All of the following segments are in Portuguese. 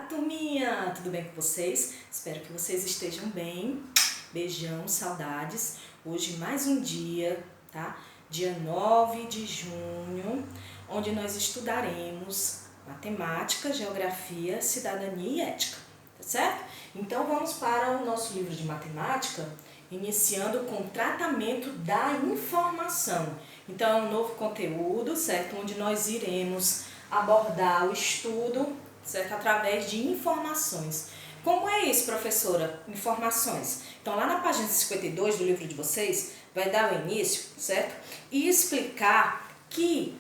Turminha! Tudo bem com vocês? Espero que vocês estejam bem. Beijão, saudades. Hoje mais um dia, tá? Dia 9 de junho, onde nós estudaremos matemática, geografia, cidadania e ética, tá certo? Então vamos para o nosso livro de matemática, iniciando com o tratamento da informação. Então é um novo conteúdo, certo? Onde nós iremos abordar o estudo, certo? Através de informações. Como é isso, professora? Informações. Então, lá na página 52 do livro de vocês, vai dar o início, certo? E explicar que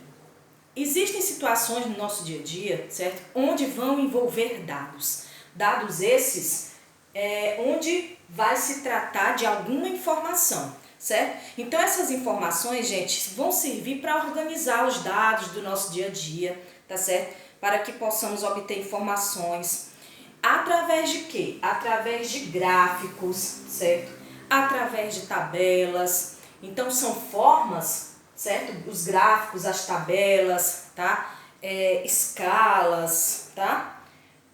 existem situações no nosso dia a dia, certo? Onde vão envolver dados. Dados esses, onde vai se tratar de alguma informação, certo? Então, essas informações, gente, vão servir para organizar os dados do nosso dia a dia, tá certo? Para que possamos obter informações. Através de quê? Através de gráficos, certo? Através de tabelas. Então, são formas, certo? Os gráficos, as tabelas, tá? Escalas, tá?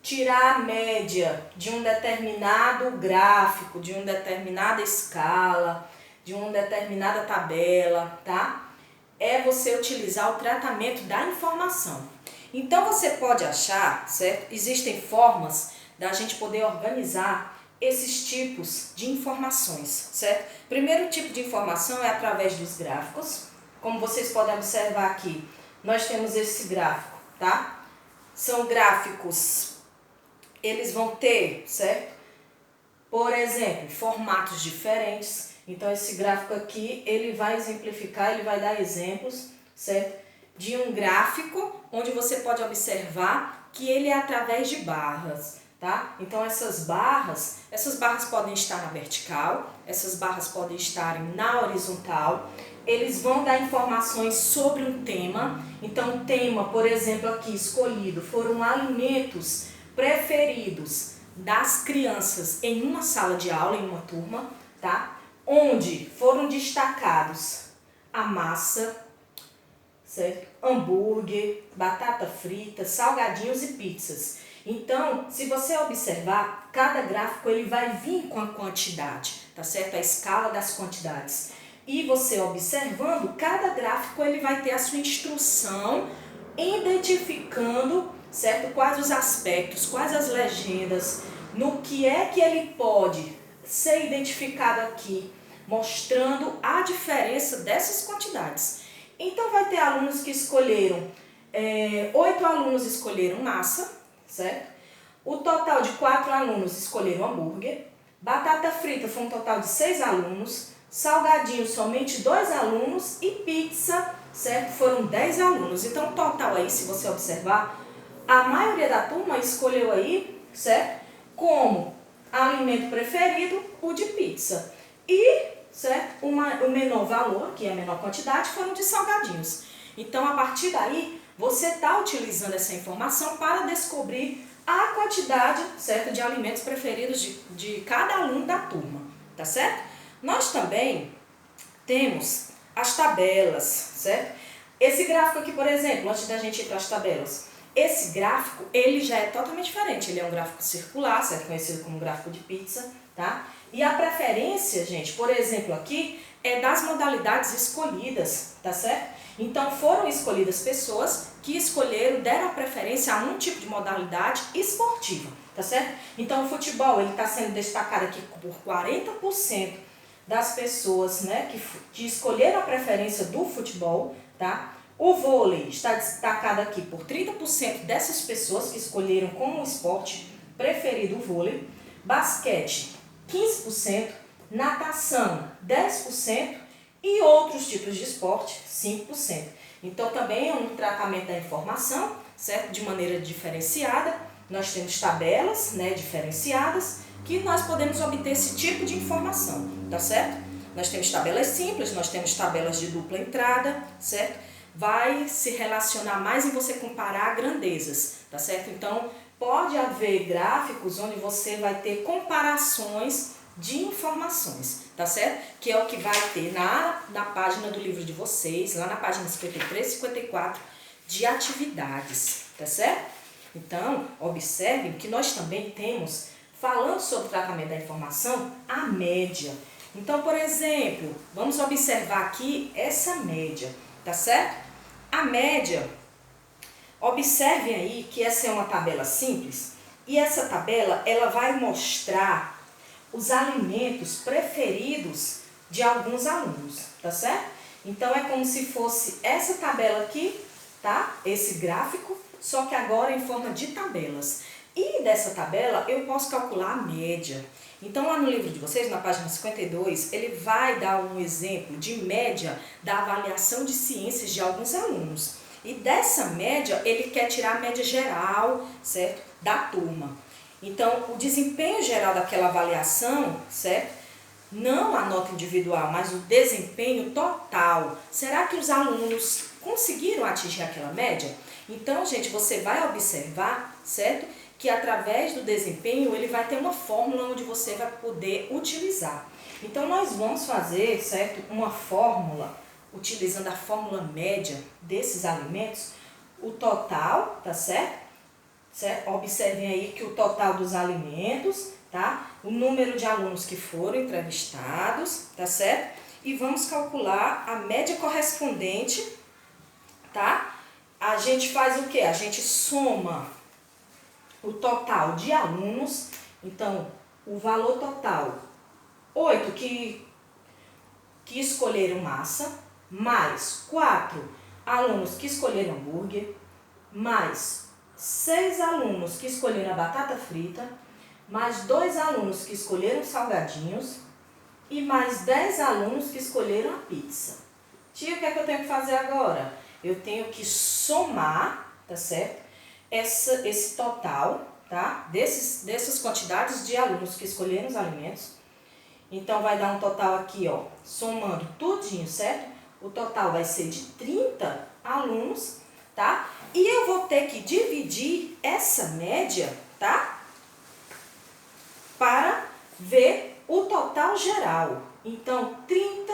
Tirar a média de um determinado gráfico, de uma determinada escala, de uma determinada tabela, tá? É você utilizar o tratamento da informação. Então você pode achar, certo? Existem formas da gente poder organizar esses tipos de informações, certo? Primeiro tipo de informação é através dos gráficos. Como vocês podem observar aqui, nós temos esse gráfico, tá? São gráficos, eles vão ter, certo? Por exemplo, formatos diferentes. Então esse gráfico aqui, ele vai exemplificar, ele vai dar exemplos, certo? De um gráfico onde você pode observar que ele é através de barras, tá? Então essas barras podem estar na vertical, essas barras podem estar na horizontal. Eles vão dar informações sobre um tema. Então o tema, por exemplo, aqui escolhido foram alimentos preferidos das crianças em uma sala de aula, em uma turma, tá? Onde foram destacados a massa, certo? Hambúrguer, batata frita, salgadinhos e pizzas. Então, se você observar, cada gráfico ele vai vir com a quantidade, tá certo? A escala das quantidades. E você observando, cada gráfico ele vai ter a sua instrução, identificando, certo? Quais os aspectos, quais as legendas, no que é que ele pode ser identificado aqui, mostrando a diferença dessas quantidades. Então vai ter alunos que escolheram, 8 alunos escolheram massa, certo? O total de 4 alunos escolheram hambúrguer, batata frita foi um total de 6 alunos, salgadinho somente 2 alunos e pizza, certo? Foram 10 alunos. Então o total aí, se você observar, a maioria da turma escolheu aí, certo? Como alimento preferido, o de pizza. E, certo? O menor valor, que é a menor quantidade, foram de salgadinhos. Então, a partir daí, você está utilizando essa informação para descobrir a quantidade, certo? De alimentos preferidos de cada aluno da turma, tá certo? Nós também temos as tabelas, certo? Esse gráfico aqui, por exemplo, antes da gente ir para as tabelas, esse gráfico, ele já é totalmente diferente. Ele é um gráfico circular, certo? Conhecido como gráfico de pizza, tá? E a preferência, gente, por exemplo, aqui, é das modalidades escolhidas, tá certo? Então, foram escolhidas pessoas que deram a preferência a um tipo de modalidade esportiva, tá certo? Então, o futebol, ele está sendo destacado aqui por 40% das pessoas, né, que escolheram a preferência do futebol, tá? O vôlei está destacado aqui por 30% dessas pessoas que escolheram como esporte preferido o vôlei. Basquete, 15%. Natação, 10%. E outros tipos de esporte, 5%. Então, também é um tratamento da informação, certo? De maneira diferenciada. Nós temos tabelas, né, diferenciadas, que nós podemos obter esse tipo de informação, tá certo? Nós temos tabelas simples, nós temos tabelas de dupla entrada, certo? Vai se relacionar mais em você comparar grandezas, tá certo? Então, pode haver gráficos onde você vai ter comparações de informações, tá certo? Que é o que vai ter na página do livro de vocês, lá na página 53 e 54, de atividades, tá certo? Então, observem que nós também temos, falando sobre o tratamento da informação, a média. Então, por exemplo, vamos observar aqui essa média, tá certo? A média, observem aí que essa é uma tabela simples e essa tabela ela vai mostrar os alimentos preferidos de alguns alunos, tá certo? Então, é como se fosse essa tabela aqui, tá? Esse gráfico, só que agora em forma de tabelas. E dessa tabela eu posso calcular a média. Então, lá no livro de vocês, na página 52, ele vai dar um exemplo de média da avaliação de ciências de alguns alunos. E dessa média, ele quer tirar a média geral, certo? Da turma. Então, o desempenho geral daquela avaliação, certo? Não a nota individual, mas o desempenho total. Será que os alunos conseguiram atingir aquela média? Então, gente, você vai observar, certo? Que através do desempenho ele vai ter uma fórmula onde você vai poder utilizar. Então, nós vamos fazer, certo? Uma fórmula, utilizando a fórmula média desses alimentos, o total, tá certo? Observem aí que o total dos alimentos, tá? O número de alunos que foram entrevistados, tá certo? E vamos calcular a média correspondente, tá? A gente faz o quê? A gente soma o total de alunos, então o valor total, 8 que escolheram massa, mais 4 alunos que escolheram hambúrguer, mais 6 alunos que escolheram a batata frita, mais 2 alunos que escolheram salgadinhos e mais 10 alunos que escolheram a pizza. Tia, o que é que eu tenho que fazer agora? Eu tenho que somar, tá certo? Esse total, tá? Dessas quantidades de alunos que escolheram os alimentos. Então, vai dar um total aqui, ó, somando tudinho, certo? O total vai ser de 30 alunos, tá? E eu vou ter que dividir essa média, tá? Para ver o total geral. Então, 30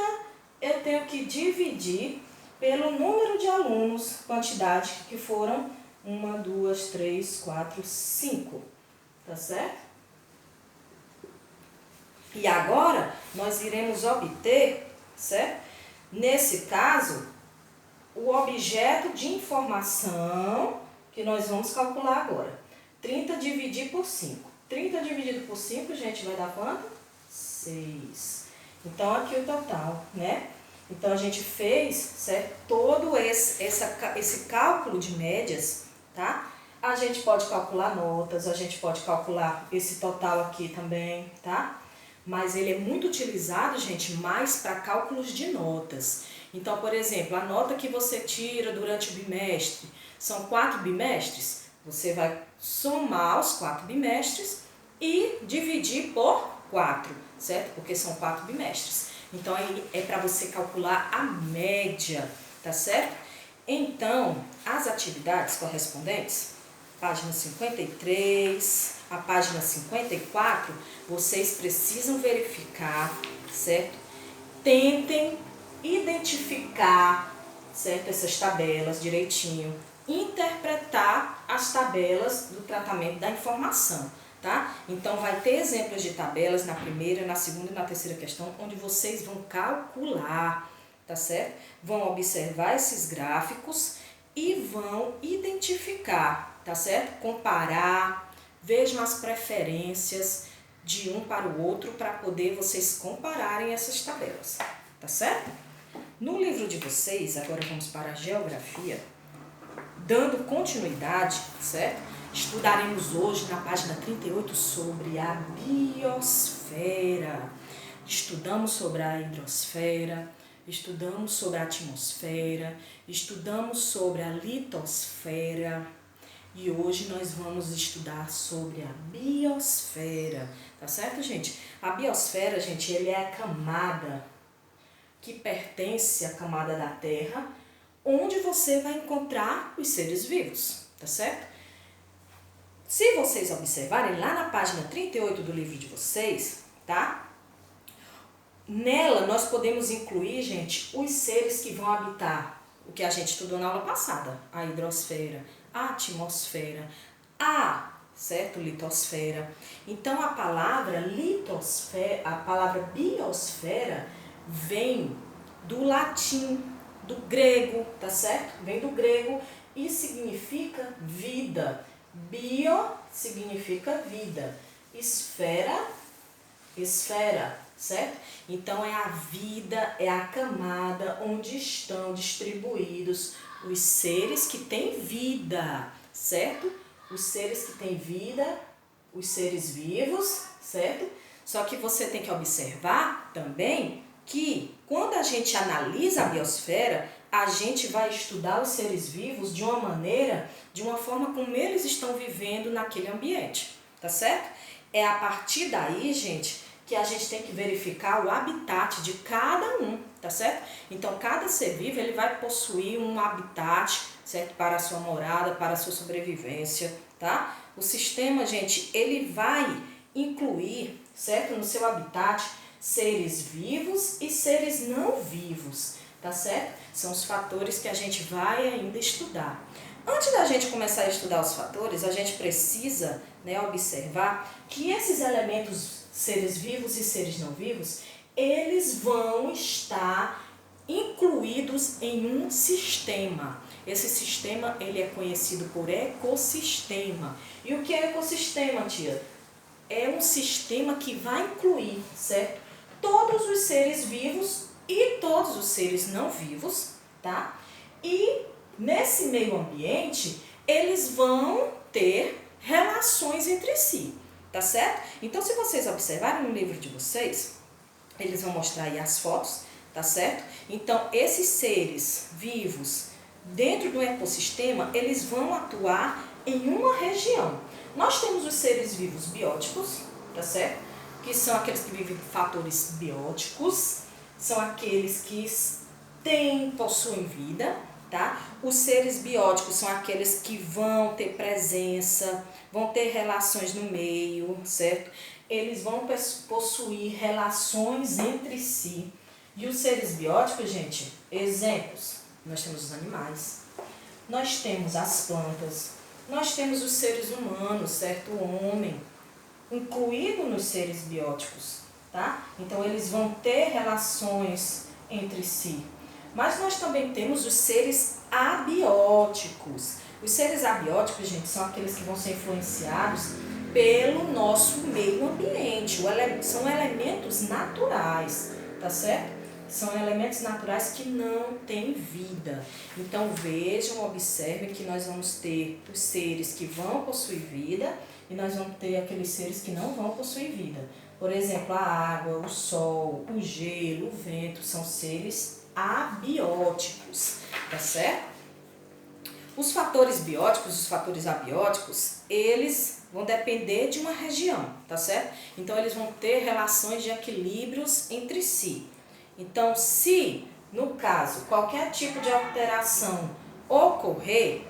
eu tenho que dividir pelo número de alunos, quantidade que foram 1, 2, 3, 4, 5, tá certo? E agora, nós iremos obter, certo? Nesse caso, o objeto de informação que nós vamos calcular agora. 30 dividir por 5. 30 dividido por 5, gente, vai dar quanto? 6. Então, aqui o total, né? Então, a gente fez, certo? Todo esse cálculo de médias, tá? A gente pode calcular notas, a gente pode calcular esse total aqui também, tá? Mas ele é muito utilizado, gente, mais para cálculos de notas. Então, por exemplo, a nota que você tira durante o bimestre, são 4 bimestres, você vai somar os 4 bimestres e dividir por 4, certo? Porque são 4 bimestres. Então, aí é para você calcular a média, tá certo? Então, as atividades correspondentes, página 53, a página 54, vocês precisam verificar, certo? Tentem identificar, certo? Essas tabelas direitinho, interpretar as tabelas do tratamento da informação, tá? Então, vai ter exemplos de tabelas na primeira, na segunda e na terceira questão, onde vocês vão calcular, tá certo? Vão observar esses gráficos e vão identificar, tá certo? Comparar, vejam as preferências de um para o outro para poder vocês compararem essas tabelas, tá certo? No livro de vocês, agora vamos para a geografia, dando continuidade, certo? Estudaremos hoje na página 38 sobre a biosfera. Estudamos sobre a hidrosfera, estudamos sobre a atmosfera, estudamos sobre a litosfera e hoje nós vamos estudar sobre a biosfera, tá certo, gente? A biosfera, gente, ele é a camada que pertence à camada da Terra, onde você vai encontrar os seres vivos, tá certo? Se vocês observarem lá na página 38 do livro de vocês, tá? Nela nós podemos incluir, gente, os seres que vão habitar o que a gente estudou na aula passada, a hidrosfera, a atmosfera, A, certo? Litosfera. Então, a palavra litosfera, a palavra biosfera vem do latim, do grego, tá certo? Vem do grego e significa vida. Bio significa vida. Esfera, certo? Então, é a vida, é a camada onde estão distribuídos os seres que têm vida, certo? Os seres que têm vida, os seres vivos, certo? Só que você tem que observar também que quando a gente analisa a biosfera, a gente vai estudar os seres vivos de uma maneira, de uma forma como eles estão vivendo naquele ambiente, tá certo? É a partir daí, gente, que a gente tem que verificar o habitat de cada um, tá certo? Então, cada ser vivo, ele vai possuir um habitat, certo? Para a sua morada, para a sua sobrevivência, tá? O sistema, gente, ele vai incluir, certo? No seu habitat, seres vivos e seres não vivos, tá certo? São os fatores que a gente vai ainda estudar. Antes da gente começar a estudar os fatores, a gente precisa, né, observar que esses elementos, seres vivos e seres não vivos, eles vão estar incluídos em um sistema. Esse sistema, ele é conhecido por ecossistema. E o que é ecossistema, tia? É um sistema que vai incluir, certo? Todos os seres vivos e todos os seres não vivos, tá? E nesse meio ambiente, eles vão ter relações entre si, tá certo? Então, se vocês observarem no livro de vocês, eles vão mostrar aí as fotos, tá certo? Então, esses seres vivos dentro do ecossistema, eles vão atuar em uma região. Nós temos os seres vivos bióticos, tá certo? Que são aqueles que vivem fatores bióticos, são aqueles que possuem vida, tá? Os seres bióticos são aqueles que vão ter presença, vão ter relações no meio, certo? Eles vão possuir relações entre si. E os seres bióticos, gente, exemplos, nós temos os animais, nós temos as plantas, nós temos os seres humanos, certo? O homem, incluído nos seres bióticos, tá? Então, eles vão ter relações entre si. Mas nós também temos os seres abióticos. Os seres abióticos, gente, são aqueles que vão ser influenciados pelo nosso meio ambiente. São elementos naturais, tá certo? São elementos naturais que não têm vida. Então, vejam, observem que nós vamos ter os seres que vão possuir vida e nós vamos ter aqueles seres que não vão possuir vida. Por exemplo, a água, o sol, o gelo, o vento, são seres abióticos, tá certo? Os fatores bióticos e os fatores abióticos, eles vão depender de uma região, tá certo? Então, eles vão ter relações de equilíbrios entre si. Então, se, no caso, qualquer tipo de alteração ocorrer,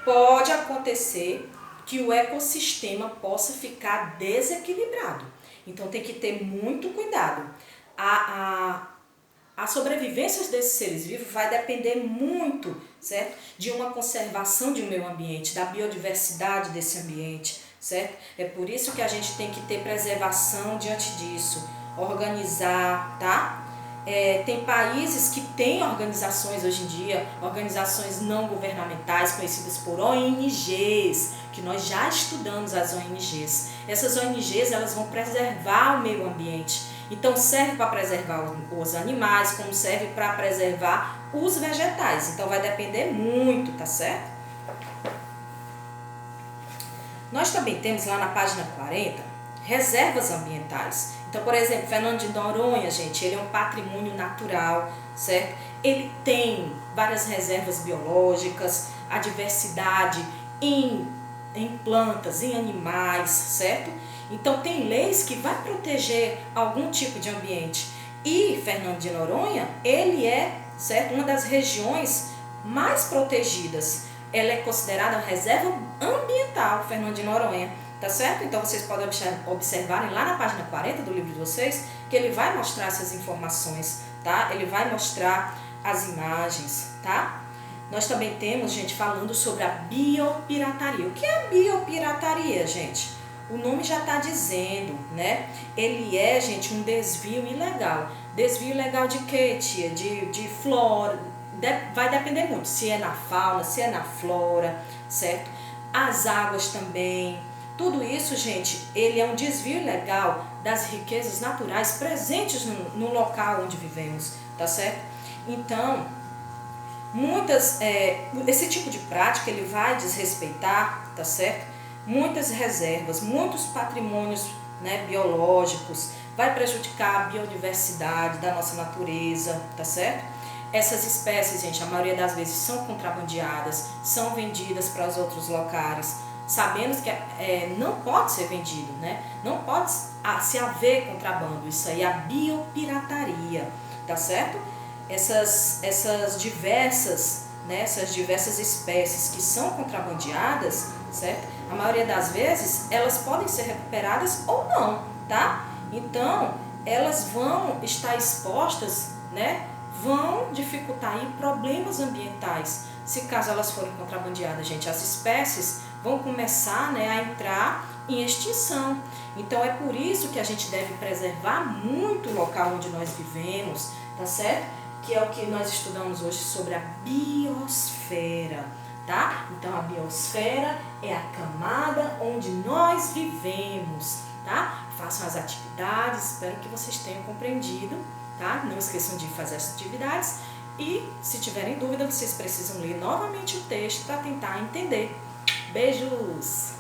pode acontecer que o ecossistema possa ficar desequilibrado. Então, tem que ter muito cuidado. A sobrevivência desses seres vivos vai depender muito, certo? De uma conservação de um meio ambiente, da biodiversidade desse ambiente, certo? É por isso que a gente tem que ter preservação diante disso, organizar, tá? Tem países que têm organizações hoje em dia, organizações não governamentais, conhecidas por ONGs, que nós já estudamos as ONGs. Essas ONGs, elas vão preservar o meio ambiente. Então, serve para preservar os animais, como serve para preservar os vegetais. Então, vai depender muito, tá certo? Nós também temos lá na página 40, reservas ambientais. Então, por exemplo, Fernando de Noronha, gente, ele é um patrimônio natural, certo? Ele tem várias reservas biológicas, a diversidade em plantas, em animais, certo? Então, tem leis que vai proteger algum tipo de ambiente. E Fernando de Noronha, ele é, certo, uma das regiões mais protegidas. Ela é considerada uma reserva ambiental, Fernando de Noronha. Tá certo? Então, vocês podem observarem lá na página 40 do livro de vocês, que ele vai mostrar essas informações, tá? Ele vai mostrar as imagens, tá? Nós também temos, gente, falando sobre a biopirataria. O que é a biopirataria, gente? O nome já está dizendo, né? Ele é, gente, um desvio ilegal. Desvio ilegal de quê, tia? De flora. Vai depender muito se é na fauna, se é na flora, certo? As águas também. Tudo isso, gente, ele é um desvio ilegal das riquezas naturais presentes no local onde vivemos, tá certo? Então, esse tipo de prática ele vai desrespeitar, tá certo? Muitas reservas, muitos patrimônios, né, biológicos, vai prejudicar a biodiversidade da nossa natureza, tá certo? Essas espécies, gente, a maioria das vezes são contrabandeadas, são vendidas para os outros locais, sabendo que não pode ser vendido, né? Não pode se haver contrabando, isso aí é a biopirataria, tá certo? Essas diversas espécies que são contrabandeadas, certo? A maioria das vezes elas podem ser recuperadas ou não, tá? Então, elas vão estar expostas, né? Vão dificultar aí problemas ambientais, se caso elas forem contrabandeadas, gente. As espécies vão começar, né, a entrar em extinção. Então, é por isso que a gente deve preservar muito o local onde nós vivemos, tá certo? Que é o que nós estudamos hoje sobre a biosfera, tá? Então, a biosfera é a camada onde nós vivemos, tá? Façam as atividades, espero que vocês tenham compreendido, tá? Não esqueçam de fazer as atividades e, se tiverem dúvida, vocês precisam ler novamente o texto para tentar entender. Beijos!